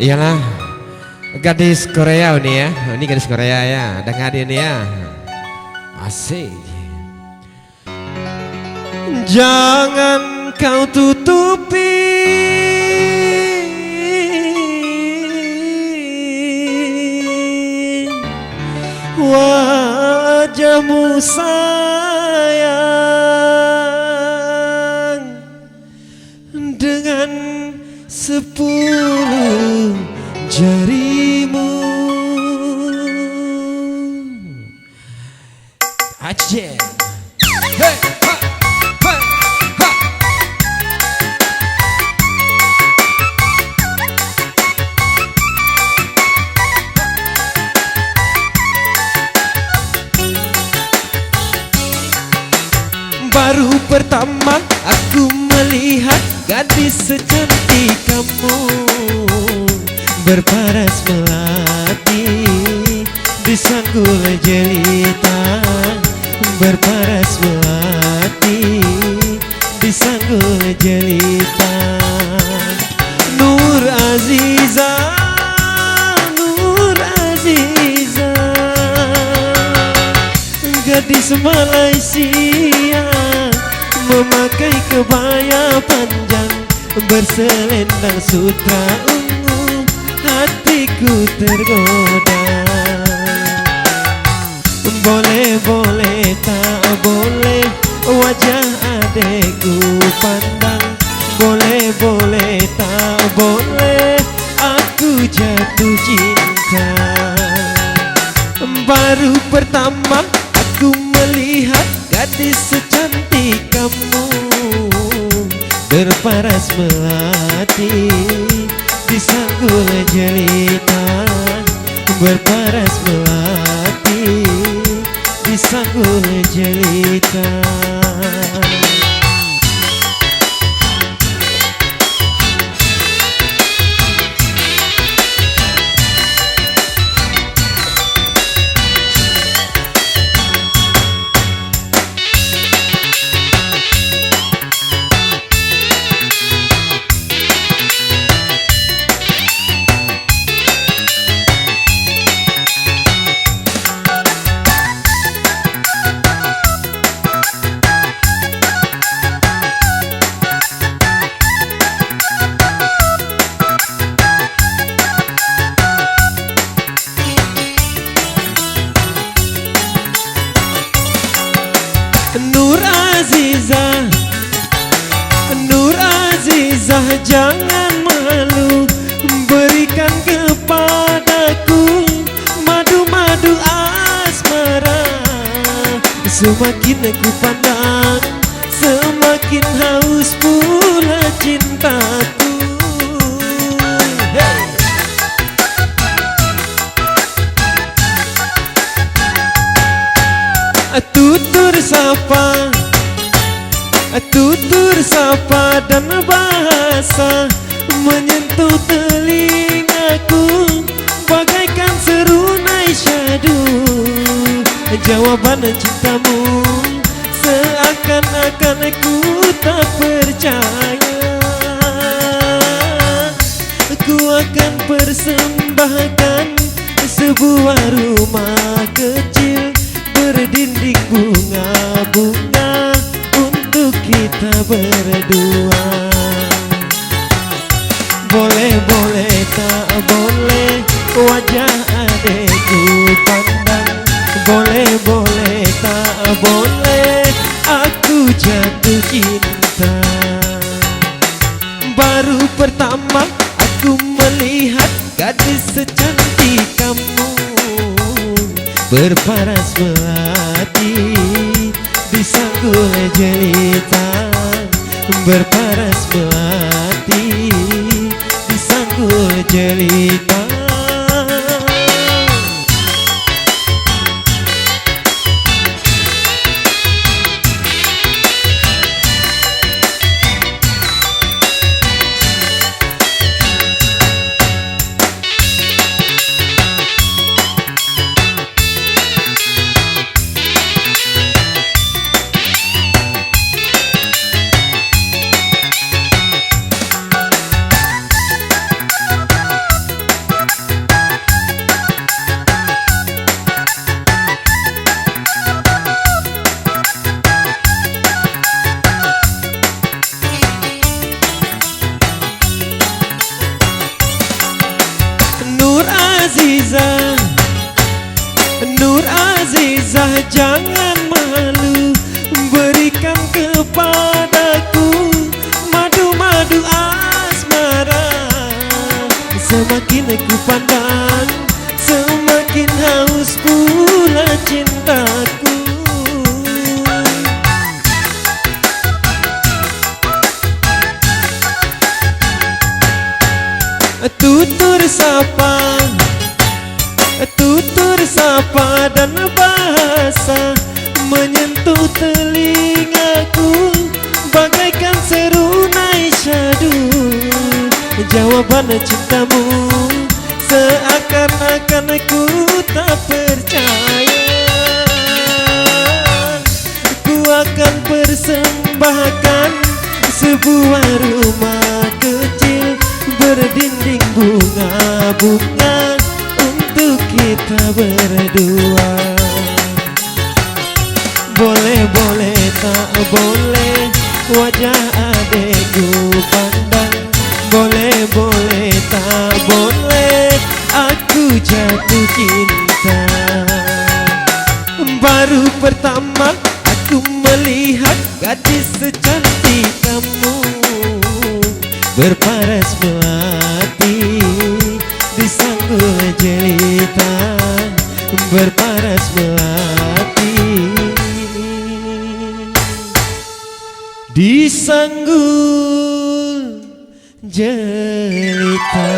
Iyalah, gadis Korea ini ya. Ini gadis Korea ya. Dengar ini ya. Asik. Jangan kau tutupi wajahmu sayang dengan 10 jarimu. Aceh. Hey, ha, hey, ha. Baru pertama aku melihat gadis secantik kamu berparas melati di sanggul jelita, berparas melati di sanggul jelita. Nur Aziza, Nur Aziza, gadis Malaysia memakai kebaya panjang berselendang sutra ungu, hatiku tergoda. Boleh, boleh, tak boleh wajah adekku pandang. Boleh, boleh, tak boleh aku jatuh cinta. Baru pertama aku melihat gadis secantik kamu berparas melati di sanggul jelita, berparas melati di sanggul jelita. Nur Azizah, Nur Azizah, jangan malu, berikan kepadaku madu-madu asmara. Semakin aku pandang, semakin haus pula cintaku. Hey! Tutur sapa, tutur sapa dan bahasa menyentuh telingaku bagaikan serunai syadu. Jawaban cintamu seakan-akan aku tak percaya. Aku akan persembahkan sebuah rumah kecil berdinding bunga-bunga untuk kita berdua. Boleh, boleh, tak boleh wajah adekku pandang. Boleh, boleh, tak boleh aku jatuh cinta. Baru pertama aku melihat gadis secantik kamu berparas melati di sanggul jelita, berparas melati di sanggul jelita. Nur Azizah jangan malu, berikan kepadaku madu-madu asmara. Semakin aku pandang, semakin haus pula cintaku. Tutur sapa dan bahasa menyentuh telingaku bagaikan serunai syadu. Jawaban cintamu seakan-akan aku tak percaya. Ku akan persembahkan sebuah rumah kecil berdinding bunga-bunga untuk kita berdua. Boleh-boleh tak boleh wajah adekku pandang. Boleh-boleh tak boleh aku jatuh cinta. Baru pertama aku melihat gadis secantik kamu berparas melati di sanggul jelita, berparas melati di sanggul jelita.